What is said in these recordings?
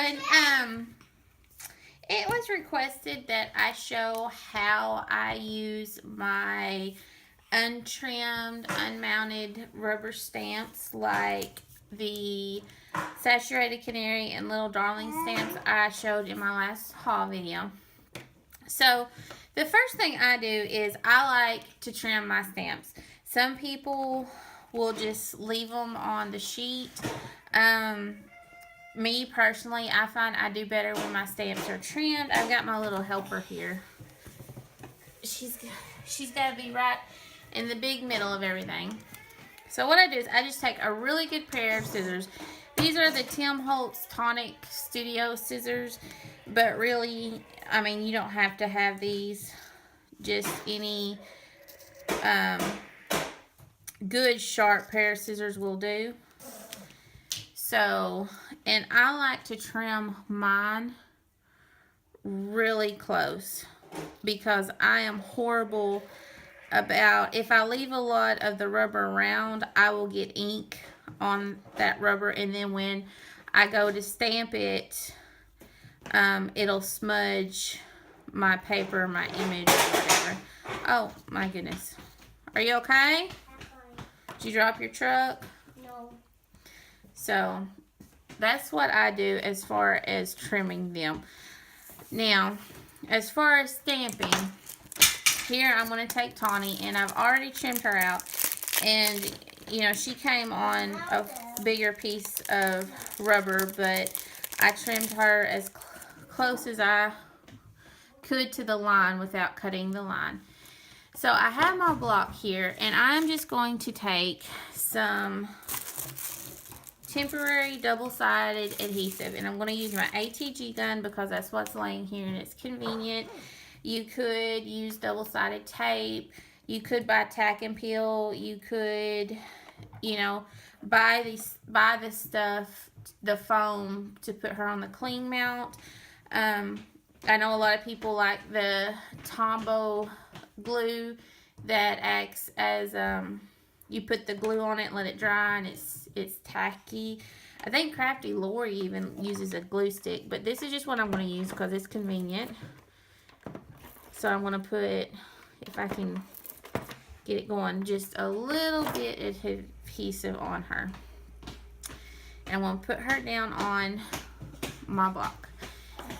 and it was requested that I show how I use my untrimmed, unmounted rubber stamps like the Saturated Canary and Little Darling stamps I showed in my last haul video. So the first thing I do is I like to trim my stamps. Some people will just leave them on the sheet. Me personally, I find I do better when my stamps are trimmed. I've got my little helper here. She's got to be right in the big middle of everything. So what I do is I just take a really good pair of scissors. These are the Tim Holtz Tonic Studio scissors, but really, I mean, you don't have to have these. Just any good sharp pair of scissors will do. So, and I like to trim mine really close because I am horrible about, if I leave a lot of the rubber around, I will get ink on that rubber, and then when I go to stamp it, it'll smudge my paper, my image, or whatever. Oh my goodness. Are you okay? Did you drop your truck? No. So that's what I do as far as trimming them. Now, as far as stamping, here I'm going to take Tawny, and I've already trimmed her out, and you know, she came on a bigger piece of rubber, but I trimmed her as close as I could to the line without cutting the line. So I have my block here, and I'm just going to take some temporary double-sided adhesive, and I'm going to use my ATG gun because that's what's laying here and it's convenient. You could use double-sided tape. You could buy tack and peel. You could, you know, buy the stuff, the foam to put her on the cling mount. I know a lot of people like the Tombow glue that acts as you put the glue on it and let it dry, and it's tacky. I think Crafty Lori even uses a glue stick, but this is just what I'm going to use because it's convenient. So I'm going to put, if I can get it going, just a little bit of adhesive on her. And I'm going to put her down on my block.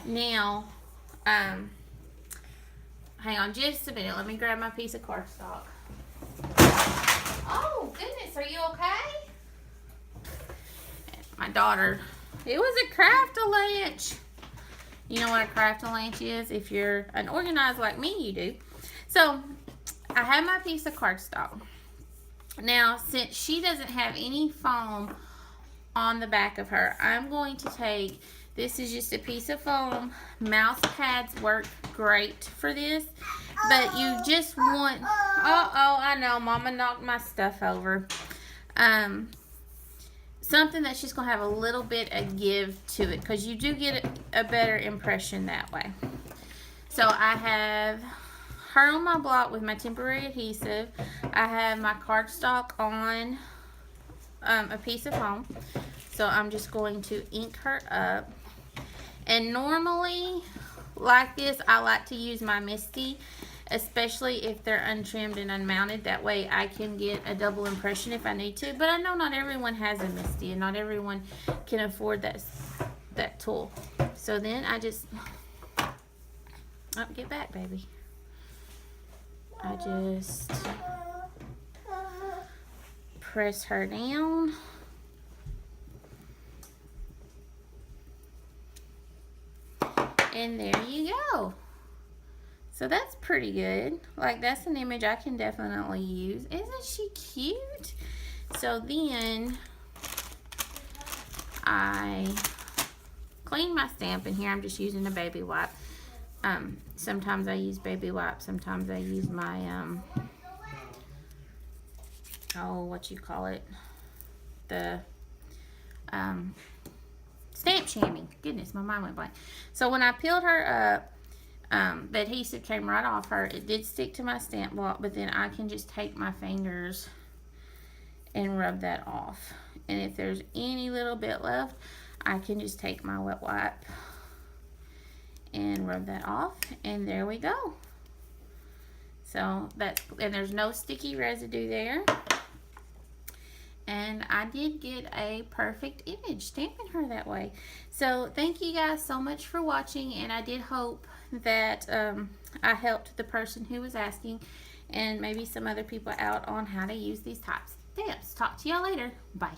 Now, hang on just a minute. Let me grab my piece of cardstock. Oh, goodness. Are you okay? My daughter. It was a craft-a-lanch. You know what a craft-a-lanch is? If you're unorganized like me, you do. So, I have my piece of cardstock. Now, since she doesn't have any foam on the back of her, I'm going to take, this is just a piece of foam. Mouse pads work great for this, but you just want, I know, Mama knocked my stuff over. Something that's just going to have a little bit of give to it, because you do get a better impression that way. So I have her on my block with my temporary adhesive. I have my cardstock on a piece of foam. So I'm just going to ink her up. And normally, like this, I like to use my Misty, especially if they're untrimmed and unmounted. That way I can get a double impression if I need to. But I know not everyone has a Misty, and not everyone can afford that tool. So then I just, get back, baby. I just press her down. And there you go. So that's pretty good. Like, that's an image I can definitely use. Isn't she cute? So then I clean my stamp, and here I'm just using a baby wipe. Sometimes I use baby wipe. Sometimes I use my, what you call it? The, stamp chamois. Goodness, my mind went blank. So when I peeled her up, the adhesive came right off her. It did stick to my stamp block, but then I can just take my fingers and rub that off. And if there's any little bit left, I can just take my wet wipe and rub that off, and there we go. So that's, and there's no sticky residue there. And I did get a perfect image stamping her that way. So thank you guys so much for watching, and I did hope that I helped the person who was asking, and maybe some other people out on how to use these types of stamps. Talk to y'all later. Bye.